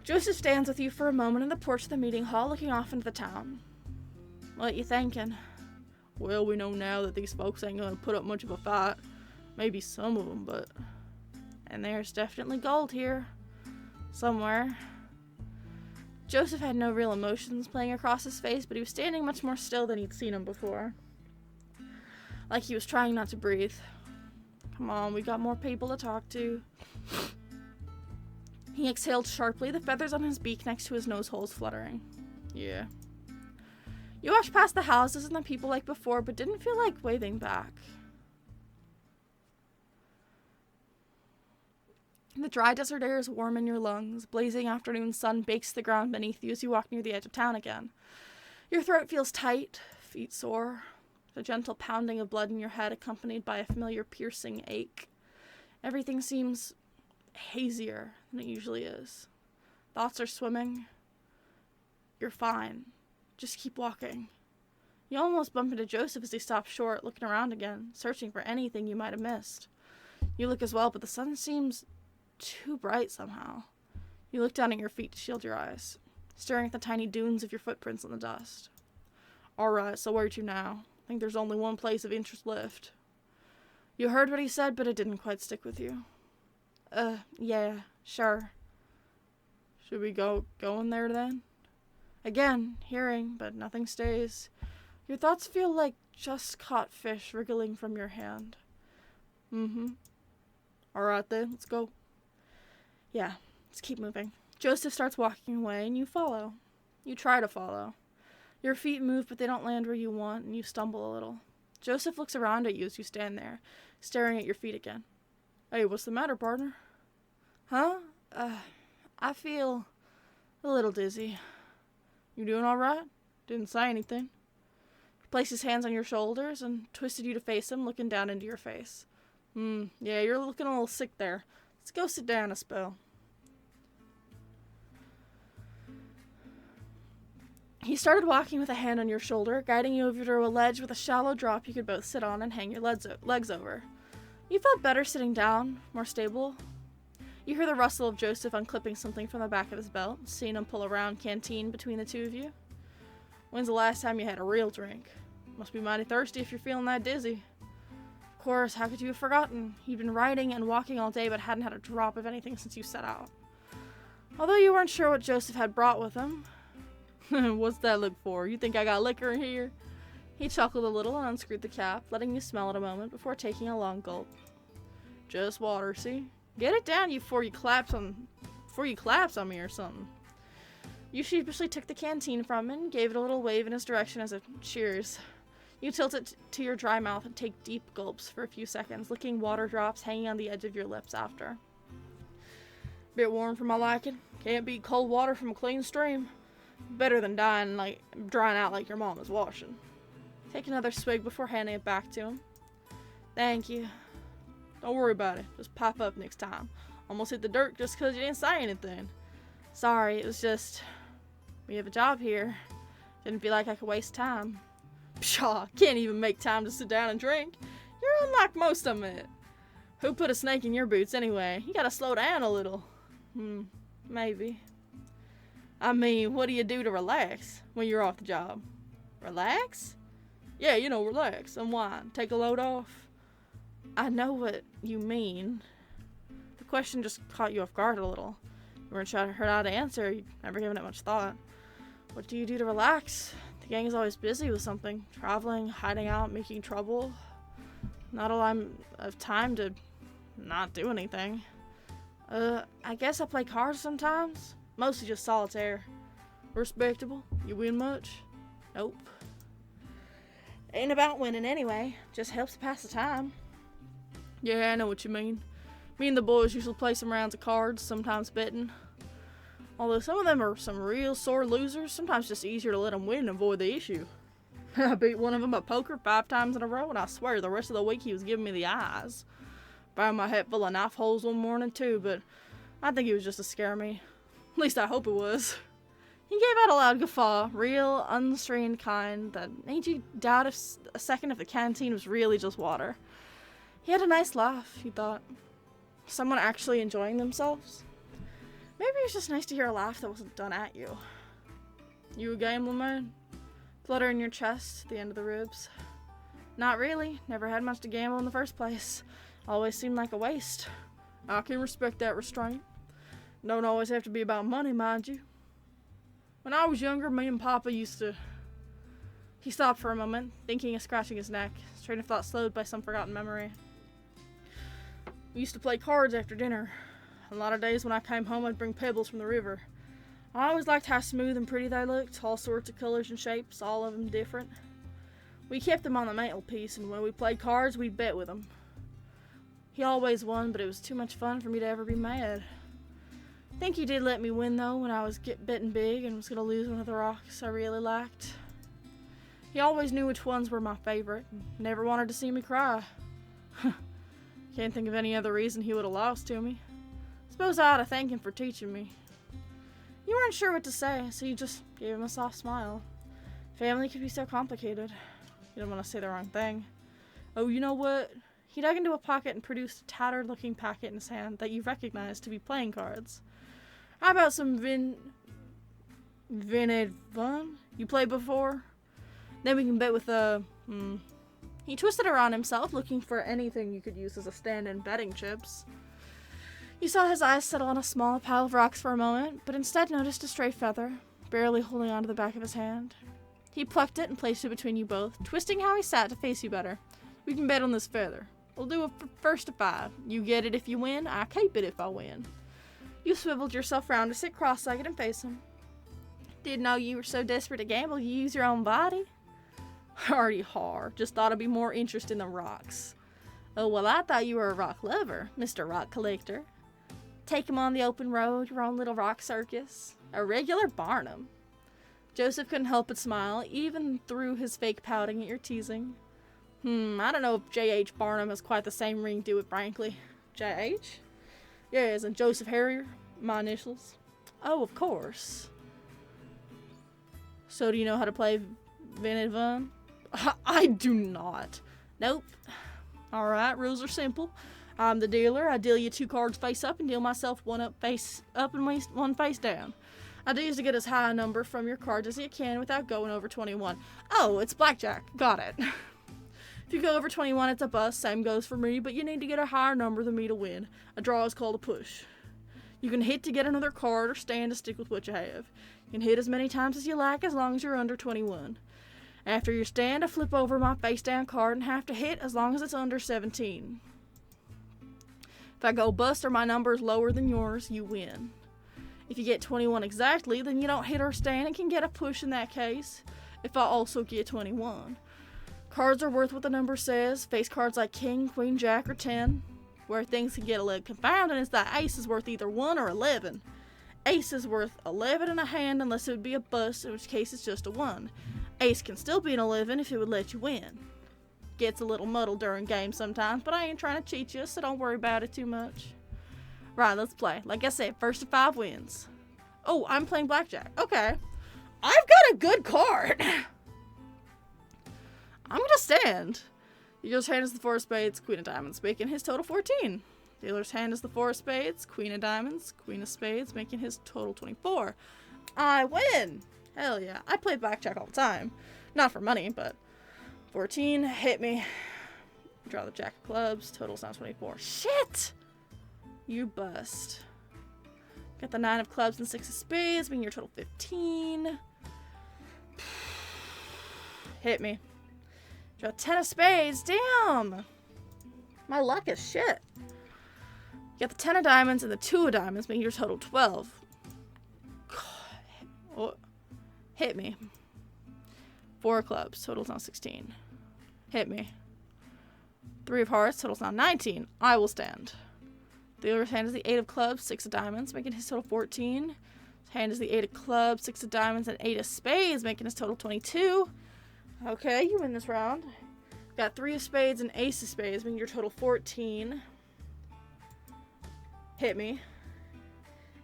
Joseph stands with you for a moment in the porch of the meeting hall, looking off into the town. What you thinking? Well, we know now that these folks ain't gonna put up much of a fight. Maybe some of them, but... And there's definitely gold here. Somewhere. Joseph had no real emotions playing across his face, but he was standing much more still than he'd seen him before. Like he was trying not to breathe. Come on, we got more people to talk to. He exhaled sharply, the feathers on his beak next to his nose holes fluttering. Yeah. You watched past the houses and the people like before, but didn't feel like waving back. The dry desert air is warm in your lungs. Blazing afternoon sun bakes the ground beneath you as you walk near the edge of town again. Your throat feels tight, feet sore. The gentle pounding of blood in your head accompanied by a familiar piercing ache. Everything seems hazier than it usually is. Thoughts are swimming. You're fine. Just keep walking. You almost bump into Joseph as he stops short, looking around again, searching for anything you might have missed. You look as well, but the sun seems too bright somehow. You look down at your feet to shield your eyes, staring at the tiny dunes of your footprints in the dust. Alright, so where to now? I think there's only one place of interest left. You heard what he said, but it didn't quite stick with you. Yeah, sure. Should we go in there then? Again, hearing, but nothing stays. Your thoughts feel like just caught fish wriggling from your hand. Alright then, let's go. Yeah, let's keep moving. Joseph starts walking away, and you follow. You try to follow. Your feet move, but they don't land where you want, and you stumble a little. Joseph looks around at you as you stand there, staring at your feet again. Hey, what's the matter, partner? Huh? I feel a little dizzy. You doing alright? Didn't say anything. He placed his hands on your shoulders and twisted you to face him, looking down into your face. Yeah, you're looking a little sick there. Let's go sit down a spell. He started walking with a hand on your shoulder, guiding you over to a ledge with a shallow drop you could both sit on and hang your legs over. You felt better sitting down, more stable. You hear the rustle of Joseph unclipping something from the back of his belt, seeing him pull a round canteen between the two of you. When's the last time you had a real drink? Must be mighty thirsty if you're feeling that dizzy. Of course, how could you have forgotten? You'd been riding and walking all day but hadn't had a drop of anything since you set out. Although you weren't sure what Joseph had brought with him. What's that look for? You think I got liquor in here? He chuckled a little and unscrewed the cap, letting you smell it a moment before taking a long gulp. Just water, see? Get it down before you collapse on me or something. You sheepishly took the canteen from him and gave it a little wave in his direction as a cheers. You tilt it to your dry mouth and take deep gulps for a few seconds, licking water drops hanging on the edge of your lips after. Bit warm for my liking. Can't beat cold water from a clean stream. Better than drying out like your mom is washing. Take another swig before handing it back to him. Thank you. Don't worry about it. Just pipe up next time. Almost hit the dirt just because you didn't say anything. Sorry, it was just... We have a job here. Didn't feel like I could waste time. Pshaw, can't even make time to sit down and drink. You're unlike most of it. Who put a snake in your boots anyway? You gotta slow down a little. Maybe. I mean, what do you do to relax when you're off the job? Relax? Yeah, relax, unwind, take a load off. I know what you mean. The question just caught you off guard a little. You weren't sure how to answer. You'd never given it much thought. What do you do to relax? The gang is always busy with something. Traveling, hiding out, making trouble. Not a lot of time to not do anything. I guess I play cards sometimes. Mostly just solitaire. Respectable. You win much? Nope. Ain't about winning anyway. Just helps to pass the time. Yeah, I know what you mean. Me and the boys usually play some rounds of cards, sometimes betting. Although some of them are some real sore losers, sometimes just easier to let them win and avoid the issue. I beat one of them at poker 5 times in a row, and I swear the rest of the week he was giving me the eyes. Found my head full of knife holes one morning too, but I think it was just to scare me. At least I hope it was. He gave out a loud guffaw, real, unrestrained kind that made you doubt a second if the canteen was really just water. He had a nice laugh, you thought. Someone actually enjoying themselves? Maybe it's just nice to hear a laugh that wasn't done at you. You a gambling man? Flutter in your chest, the end of the ribs. Not really. Never had much to gamble in the first place. Always seemed like a waste. I can respect that restraint. Don't always have to be about money, mind you. When I was younger, me and Papa used to... He stopped for a moment, thinking of scratching his neck, his train of thought slowed by some forgotten memory. We used to play cards after dinner. A lot of days when I came home, I'd bring pebbles from the river. I always liked how smooth and pretty they looked, all sorts of colors and shapes, all of them different. We kept them on the mantelpiece, and when we played cards, we'd bet with them. He always won, but it was too much fun for me to ever be mad. I think he did let me win, though, when I was betting big and was going to lose one of the rocks I really liked. He always knew which ones were my favorite, and never wanted to see me cry. Can't think of any other reason he would have lost to me. Suppose I ought to thank him for teaching me. You weren't sure what to say, so you just gave him a soft smile. Family could be so complicated. You don't want to say the wrong thing. Oh, you know what? He dug into a pocket and produced a tattered-looking packet in his hand that you recognized to be playing cards. How about some Vined Fun? You played before? Then we can bet with He twisted around himself, looking for anything you could use as a stand-in betting chips. You saw his eyes settle on a small pile of rocks for a moment, but instead noticed a stray feather, barely holding onto the back of his hand. He plucked it and placed it between you both, twisting how he sat to face you better. We can bet on this feather. We'll do a first to 5. You get it if you win, I keep it if I win. You swiveled yourself round to sit cross-legged and face him. Didn't know you were so desperate to gamble you use your own body? Hardy har, just thought I'd be more interested in the rocks. Oh, well, I thought you were a rock lover, Mr. Rock Collector. Take him on the open road, your own little rock circus. A regular Barnum. Joseph couldn't help but smile, even through his fake pouting at your teasing. I don't know if J.H. Barnum has quite the same ring to it, frankly. J.H.? Yes, and Joseph Harrier, my initials. Oh, of course. So do you know how to play Vined Fun? I do not. Nope. Alright, rules are simple. I'm the dealer. I deal you 2 cards face up and deal myself 1 face up and 1 face down. Idea is to get as high a number from your cards as you can without going over 21. Oh, it's blackjack. Got it. If you go over 21, it's a bust. Same goes for me, but you need to get a higher number than me to win. A draw is called a push. You can hit to get another card or stand to stick with what you have. You can hit as many times as you like as long as you're under 21. After your stand, I flip over my face down card and have to hit as long as it's under 17. If I go bust or my number is lower than yours, you win. If you get 21 exactly, then you don't hit or stand and can get a push in that case. If I also get 21. Cards are worth what the number says. Face cards like King, Queen, Jack, or 10. Where things can get a little confounding is that Ace is worth either 1 or 11. Ace is worth 11 in a hand unless it would be a bust, in which case it's just a 1. Ace can still be an 11 if it would let you win. Gets a little muddled during games sometimes, but I ain't trying to cheat you, so don't worry about it too much. Right, let's play. Like I said, first to 5 wins. Oh, I'm playing blackjack. Okay. I've got a good card. I'm gonna stand. Dealer's hand is the 4 of spades, Queen of diamonds, making his total 14. Dealer's hand is the 4 of spades, Queen of diamonds, Queen of spades, making his total 24. I win! Hell yeah. I play blackjack all the time. Not for money, but 14, hit me. Draw the jack of clubs, total's now 24. Shit! You bust. Got the 9 of clubs and 6 of spades, making your total 15. Hit me. Draw 10 of spades, damn! My luck is shit. You got the 10 of diamonds and the 2 of diamonds, making your total 12. God. Hit me. 4 of clubs, total's now 16. Hit me. 3 of hearts, total's now 19. I will stand. The dealer's hand is the 8 of clubs, 6 of diamonds, making his total 14. His hand is the 8 of clubs, 6 of diamonds, and 8 of spades, making his total 22. Okay, you win this round. Got 3 of spades and ace of spades, making your total 14. Hit me.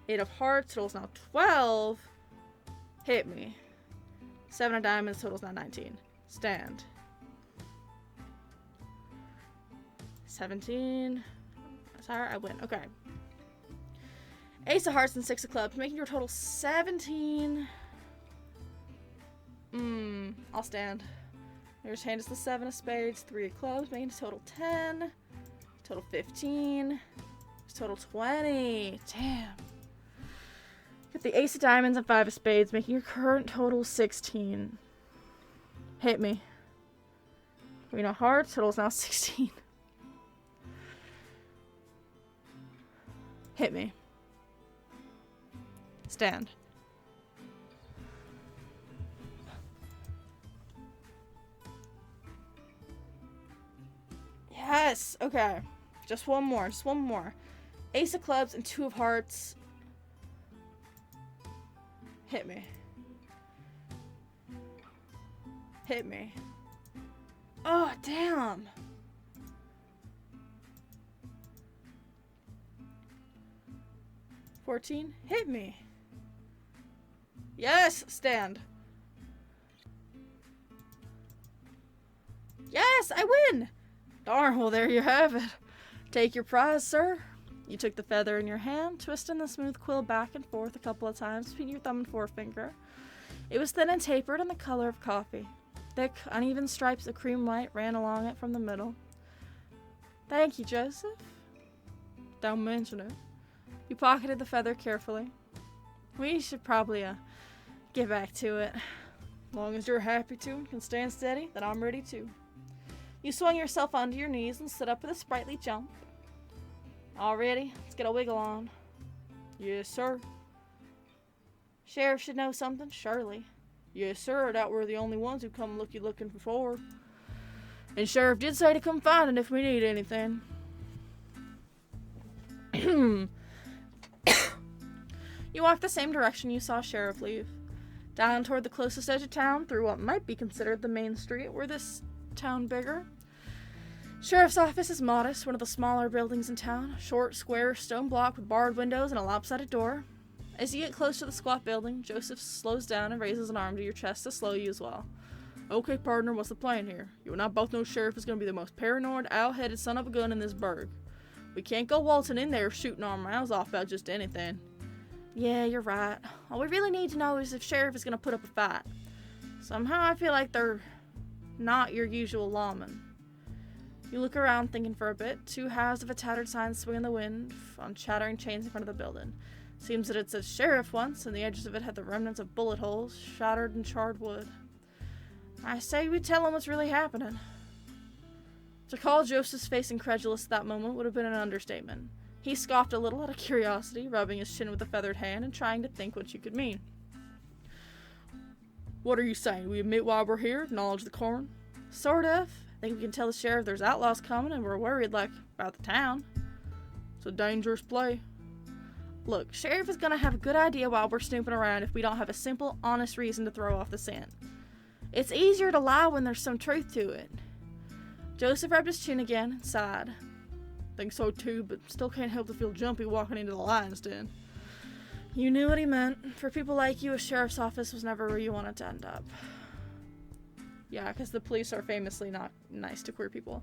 8 of hearts, total's now 12. Hit me. 7 of diamonds, total's now 19. Stand. 17. Sorry, I win. Okay. Ace of hearts and 6 of clubs, making your total 17. I'll stand. Your hand is the 7 of spades, 3 of clubs, making a total 10. Total 15. Total 20. Damn. Get the ace of diamonds and 5 of spades, making your current total 16. Hit me. Queen of hearts, total is now 16. Hit me. Stand. Yes! Okay. Just one more. Just one more. Ace of clubs and 2 of hearts. Hit me. Hit me. Oh, damn. $14. Hit me. Yes! Stand. Yes! I win! Darn, well there you have it. Take your prize, sir. You took the feather in your hand, twisting the smooth quill back and forth a couple of times between your thumb and forefinger. It was thin and tapered and the color of coffee. Thick, uneven stripes of cream white ran along it from the middle. Thank you, Joseph. Don't mention it. You pocketed the feather carefully. We should probably, get back to it. As long as you're happy to and can stand steady, then I'm ready too. You swung yourself onto your knees and stood up with a sprightly jump. All ready? Let's get a wiggle on. Yes, sir. Sheriff should know something, surely. Yes, sir. I doubt we're the only ones who come looking for. And Sheriff did say to come find it if we need anything. You walked the same direction you saw Sheriff leave. Down toward the closest edge of town, through what might be considered the main street, were this town bigger. Sheriff's office is modest, one of the smaller buildings in town. Short, square, stone block with barred windows and a lopsided door. As you get close to the squat building, Joseph slows down and raises an arm to your chest to slow you as well. Okay, partner, what's the plan here? You and I both know Sheriff is going to be the most paranoid, owl-headed son of a gun in this burg. We can't go waltzing in there shooting our mouths off about just anything. Yeah, you're right. All we really need to know is if Sheriff is going to put up a fight. Somehow I feel like they're not your usual lawmen. You look around thinking for a bit. 2 halves of a tattered sign swing in the wind on chattering chains in front of the building. Seems that it said Sheriff once, and the edges of it had the remnants of bullet holes, shattered and charred wood. I say we tell him what's really happening. To call Joseph's face incredulous at that moment would have been an understatement. He scoffed a little out of curiosity, rubbing his chin with a feathered hand and trying to think what you could mean. What are you saying? We admit why we're here? Acknowledge the corn? Sort of. I think we can tell the sheriff there's outlaws coming and we're worried, about the town. It's a dangerous play. Look, sheriff is gonna have a good idea while we're snooping around if we don't have a simple, honest reason to throw off the scent. It's easier to lie when there's some truth to it. Joseph rubbed his chin again and sighed. Think so too, but still can't help to feel jumpy walking into the lion's den. You knew what he meant. For people like you, a sheriff's office was never where you wanted to end up. Yeah, because the police are famously not nice to queer people.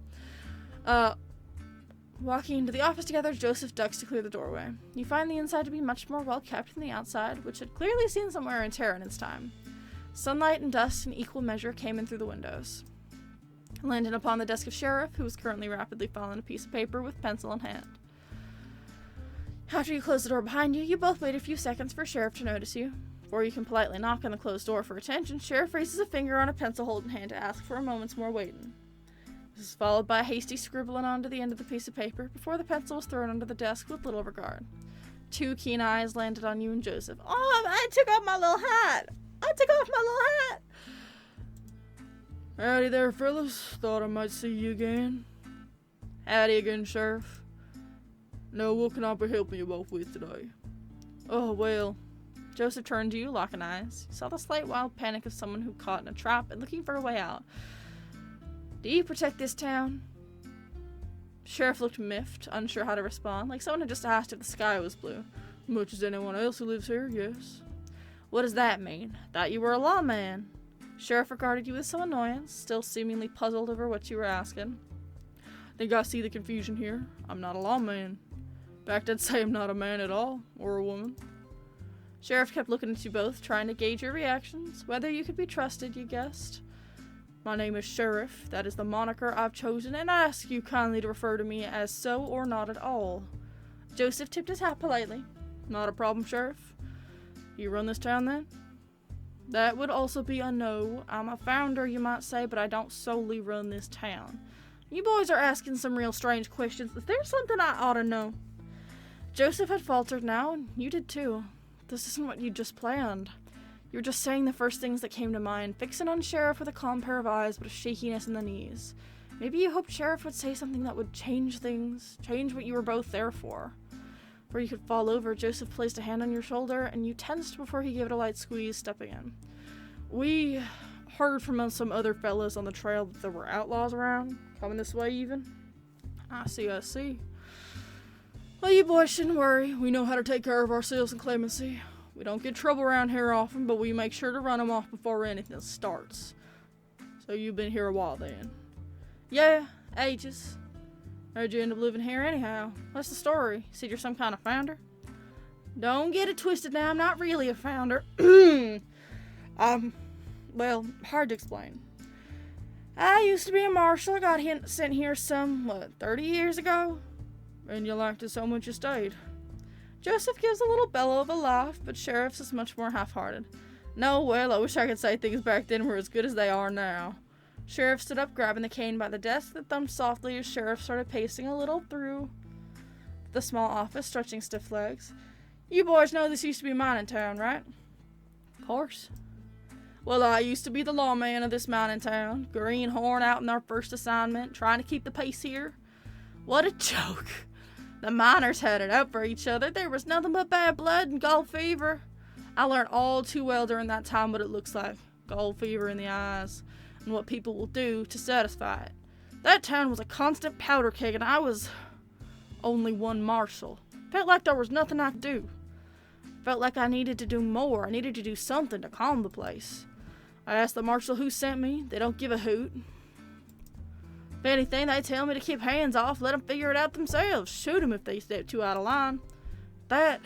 Walking into the office together, Joseph ducks to clear the doorway. You find the inside to be much more well kept than the outside, which had clearly seen some wear and tear in its time. Sunlight and dust in equal measure came in through the windows, landing upon the desk of Sheriff, who was currently rapidly filing a piece of paper with pencil in hand. After you close the door behind you, you both wait a few seconds for Sheriff to notice you. Before you can politely knock on the closed door for attention, Sheriff raises a finger on a pencil hold in hand to ask for a moment's more waiting. This is followed by a hasty scribbling onto the end of the piece of paper before the pencil was thrown under the desk with little regard. 2 keen eyes landed on you and Joseph. Oh, I took off my little hat! I took off my little hat! Howdy there, fellas. Thought I might see you again. Howdy again, Sheriff. Now, what can I be helping you both with today? Oh, well. Joseph turned to you, locking eyes. You saw the slight wild panic of someone who caught in a trap and looking for a way out. Do you protect this town? Sheriff looked miffed, unsure how to respond, like someone had just asked if the sky was blue. Much as anyone else who lives here, yes. What does that mean? Thought you were a lawman. Sheriff regarded you with some annoyance, still seemingly puzzled over what you were asking. Think I see the confusion here. I'm not a lawman. fact, I'd say I'm not a man at all, or a woman. Sheriff kept looking at you both, trying to gauge your reactions, whether you could be trusted, you guessed. My name is Sheriff. That is the moniker I've chosen, and I ask you kindly to refer to me as so or not at all. Joseph tipped his hat politely. Not a problem, Sheriff. You run this town, then? That would also be a no. I'm a founder, you might say, but I don't solely run this town. You boys are asking some real strange questions. Is there something I ought to know? Joseph had faltered now, and you did too. This isn't what you just planned. You were just saying the first things that came to mind, fixing on Sheriff with a calm pair of eyes, but a shakiness in the knees. Maybe you hoped Sheriff would say something that would change things, change what you were both there for. Before you could fall over, Joseph placed a hand on your shoulder, and you tensed before he gave it a light squeeze, stepping in. We heard from some other fellas on the trail that there were outlaws around, coming this way even. I see. Well, you boys shouldn't worry. We know how to take care of ourselves in clemency. We don't get trouble around here often, but we make sure to run them off before anything starts. So you've been here a while then? Yeah, ages. How'd you end up living here anyhow? What's the story? Said you're some kind of founder? Don't get it twisted now, I'm not really a founder. Well, hard to explain. I used to be a marshal. I got sent here 30 years ago? And you liked it so much you stayed? Joseph gives a little bellow of a laugh, but Sheriff's is much more half-hearted. No, well, I wish I could say things back then were as good as they are now. Sheriff stood up, grabbing the cane by the desk that thumped softly as Sheriff started pacing a little through the small office, stretching stiff legs. You boys know this used to be mining town, right? Of course. Well, I used to be the lawman of this mining town. Greenhorn out in our first assignment, trying to keep the pace here. What a joke. The miners had it out for each other. There was nothing but bad blood and gold fever. I learned all too well during that time what it looks like. Gold fever in the eyes. And what people will do to satisfy it. That town was a constant powder keg, and I was only one marshal. Felt like there was nothing I could do. Felt like I needed to do more. I needed to do something to calm the place. I asked the marshal who sent me. They don't give a hoot. If anything, they tell me to keep hands off, let them figure it out themselves. Shoot them if they step too out of line. That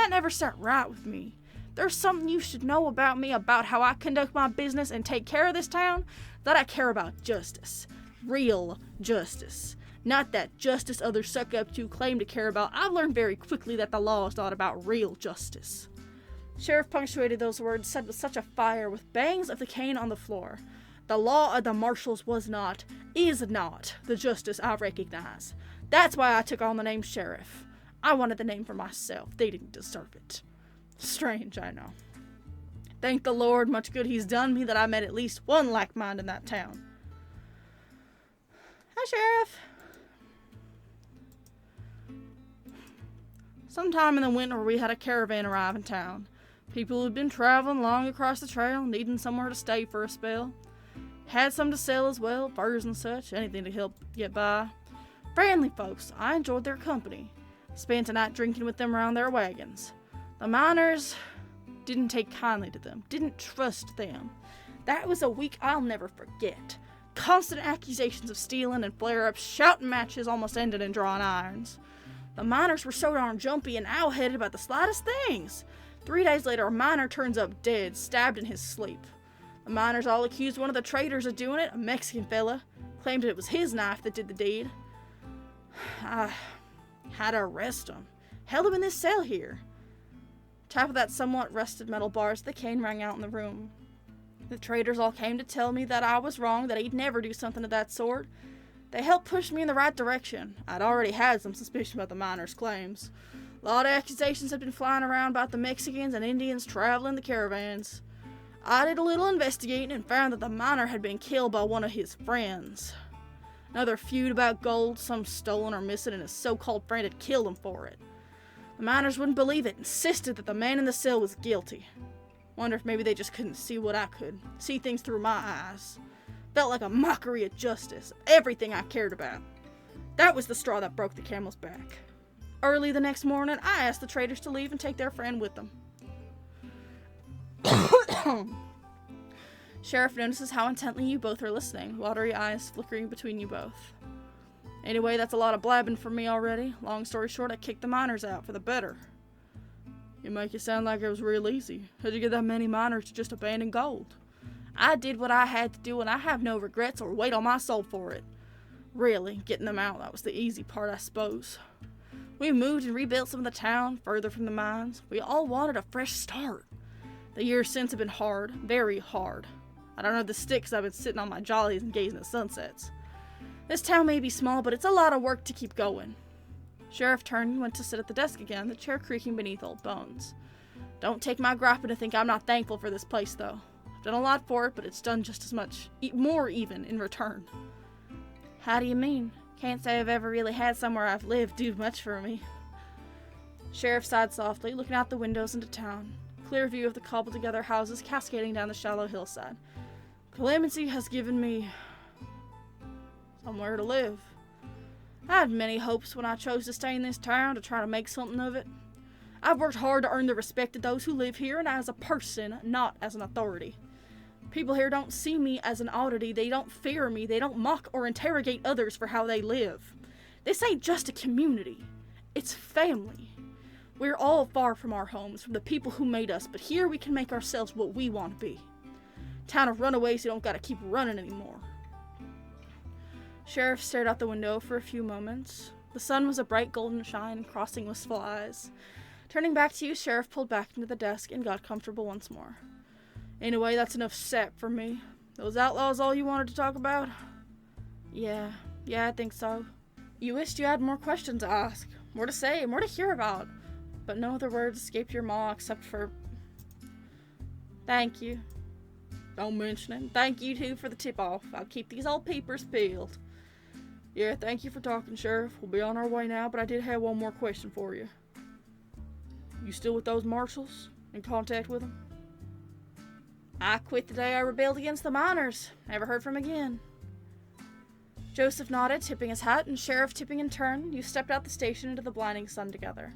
never sat right with me. There's something you should know about me, about how I conduct my business and take care of this town, that I care about justice. Real justice. Not that justice others suck up to claim to care about. I've learned very quickly that the law is not about real justice. Sheriff punctuated those words, said with such a fire, with bangs of the cane on the floor. The law of the marshals is not the justice I recognize. That's why I took on the name Sheriff. I wanted the name for myself. They didn't deserve it. Strange, I know. Thank the Lord, much good he's done me, that I met at least one like mind in that town. Hi, Sheriff. Sometime in the winter, we had a caravan arrive in town. People who'd been traveling long across the trail, needing somewhere to stay for a spell. Had some to sell as well, furs and such, anything to help get by. Friendly folks, I enjoyed their company. Spent a night drinking with them around their wagons. The miners didn't take kindly to them, didn't trust them. That was a week I'll never forget. Constant accusations of stealing and flare-ups, shouting matches almost ended in drawing irons. The miners were so darn jumpy and owl-headed about the slightest things. 3 days later, a miner turns up dead, stabbed in his sleep. The miners all accused one of the traitors of doing it, a Mexican fella. Claimed it was his knife that did the deed. I had to arrest him. Held him in this cell here. Tap of that somewhat rusted metal bars, the cane rang out in the room. The traitors all came to tell me that I was wrong, that he'd never do something of that sort. They helped push me in the right direction. I'd already had some suspicion about the miners' claims. A lot of accusations had been flying around about the Mexicans and Indians traveling the caravans. I did a little investigating and found that the miner had been killed by one of his friends. Another feud about gold, some stolen or missing, and his so-called friend had killed him for it. The miners wouldn't believe it, insisted that the man in the cell was guilty. Wonder if maybe they just couldn't see what I could, see things through my eyes. Felt like a mockery of justice, everything I cared about. That was the straw that broke the camel's back. Early the next morning, I asked the traitors to leave and take their friend with them. Sheriff notices how intently you both are listening, watery eyes flickering between you both. Anyway, that's a lot of blabbing for me already. Long story short, I kicked the miners out for the better. You make it sound like it was real easy. How'd you get that many miners to just abandon gold? I did what I had to do, and I have no regrets or weight on my soul for it. Really, getting them out, that was the easy part, I suppose. We moved and rebuilt some of the town, further from the mines. We all wanted a fresh start. The years since have been hard, very hard. I don't know the stick 'cause I've been sitting on my jollies and gazing at sunsets. This town may be small, but it's a lot of work to keep going. Sheriff turned and went to sit at the desk again, the chair creaking beneath old bones. Don't take my griping to think I'm not thankful for this place, though. I've done a lot for it, but it's done just as much, more even, in return. How do you mean? Can't say I've ever really had somewhere I've lived do much for me. Sheriff sighed softly, looking out the windows into town. Clear view of the cobbled-together houses cascading down the shallow hillside. Clemency has given me somewhere to live. I had many hopes when I chose to stay in this town to try to make something of it. I've worked hard to earn the respect of those who live here, and as a person, not as an authority. People here don't see me as an oddity, they don't fear me, they don't mock or interrogate others for how they live. This ain't just a community, it's family. We're all far from our homes, from the people who made us, but here we can make ourselves what we want to be. Town of runaways who don't gotta keep running anymore. Sheriff stared out the window for a few moments. The sun was a bright golden shine, crossing wistful eyes. Turning back to you, Sheriff pulled back into the desk and got comfortable once more. Anyway, that's enough sap for me. Those outlaws all you wanted to talk about? Yeah, I think so. You wished you had more questions to ask, more to say, more to hear about. But no other words escaped your maw except for... Thank you. Don't mention it. Thank you, too, for the tip-off. I'll keep these old peepers peeled. Yeah, thank you for talking, Sheriff. We'll be on our way now, but I did have one more question for you. You still with those marshals? In contact with them? I quit the day I rebelled against the miners. Never heard from again. Joseph nodded, tipping his hat, and Sheriff tipping in turn. You stepped out the station into the blinding sun together.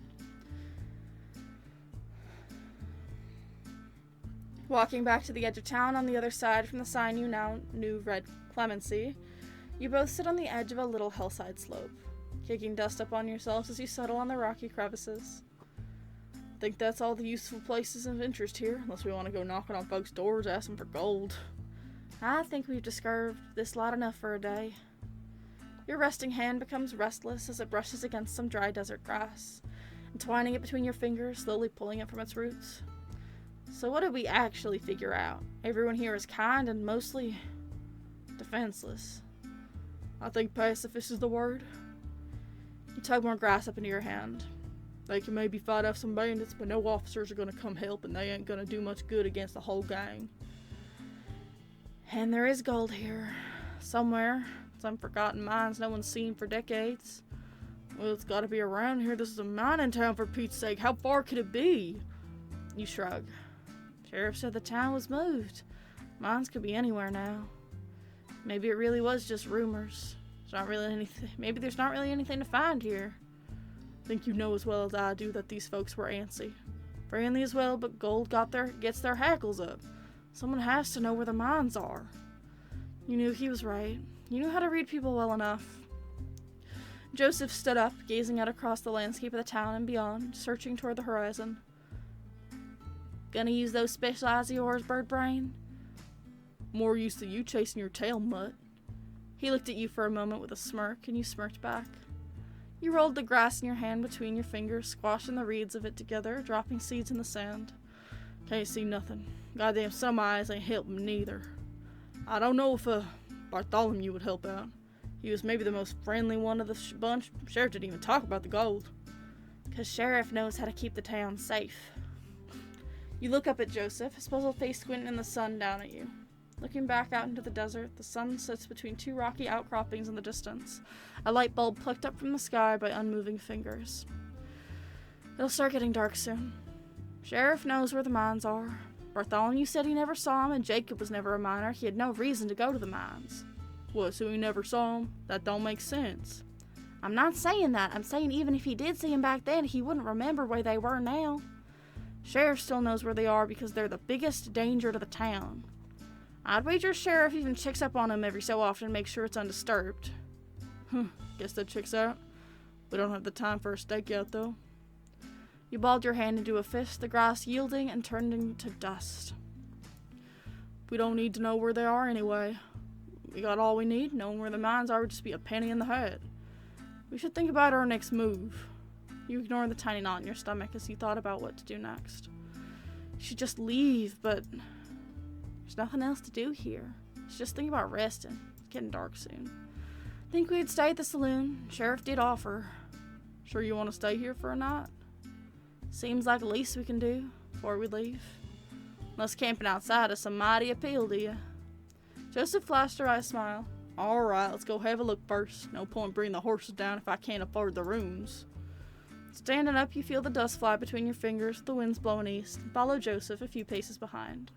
Walking back to the edge of town on the other side from the sign you now knew read Clemency, you both sit on the edge of a little hillside slope, kicking dust up on yourselves as you settle on the rocky crevices. Think that's all the useful places of interest here, unless we want to go knocking on folks' doors asking for gold. I think we've disturbed this lot enough for a day. Your resting hand becomes restless as it brushes against some dry desert grass, entwining it between your fingers, slowly pulling it from its roots. So what did we actually figure out? Everyone here is kind and mostly defenseless. I think pacifist is the word. You tug more grass up into your hand. They can maybe fight off some bandits, but no officers are going to come help, and they ain't going to do much good against the whole gang. And there is gold here. Somewhere. Some forgotten mines no one's seen for decades. Well, it's got to be around here. This is a mining town, for Pete's sake. How far could it be? You shrug. Sheriff said the town was moved. Mines could be anywhere now. Maybe it really was just rumors. Maybe there's not really anything to find here. I think you know as well as I do that these folks were antsy. Friendly as well, but gold gets their hackles up. Someone has to know where the mines are. You knew he was right. You knew how to read people well enough. Joseph stood up, gazing out across the landscape of the town and beyond, searching toward the horizon. Gonna use those special eyes of yours, bird brain? More use to you chasing your tail, mutt. He looked at you for a moment with a smirk, and you smirked back. You rolled the grass in your hand between your fingers, squashing the reeds of it together, dropping seeds in the sand. Can't see nothing. Goddamn, some eyes ain't helping neither. I don't know if Bartholomew would help out. He was maybe the most friendly one of the bunch. Sheriff didn't even talk about the gold. 'Cause Sheriff knows how to keep the town safe. You look up at Joseph, his puzzled face squinting in the sun down at you. Looking back out into the desert, the sun sits between two rocky outcroppings in the distance, a light bulb plucked up from the sky by unmoving fingers. It'll start getting dark soon. Sheriff knows where the mines are. Bartholomew said he never saw him, and Jacob was never a miner. He had no reason to go to the mines. What, so he never saw him? That don't make sense. I'm not saying that. I'm saying even if he did see him back then, he wouldn't remember where they were now. Sheriff still knows where they are because they're the biggest danger to the town. I'd wager Sheriff even checks up on him every so often to make sure it's undisturbed. Guess that checks out. We don't have the time for a stakeout, though. You balled your hand into a fist, the grass yielding and turning to dust. We don't need to know where they are anyway. We got all we need. Knowing where the mines are would just be a penny in the hat. We should think about our next move. You ignore the tiny knot in your stomach as you thought about what to do next. You should just leave, but there's nothing else to do here. You should just think about resting. It's getting dark soon. Think we'd stay at the saloon. Sheriff did offer. Sure you want to stay here for a night? Seems like the least we can do before we leave. Unless camping outside is some mighty appeal to you. Joseph flashed her eye smile. All right, let's go have a look first. No point bringing the horses down if I can't afford the rooms. Standing up, you feel the dust fly between your fingers, the wind's blowing east. Follow Joseph a few paces behind.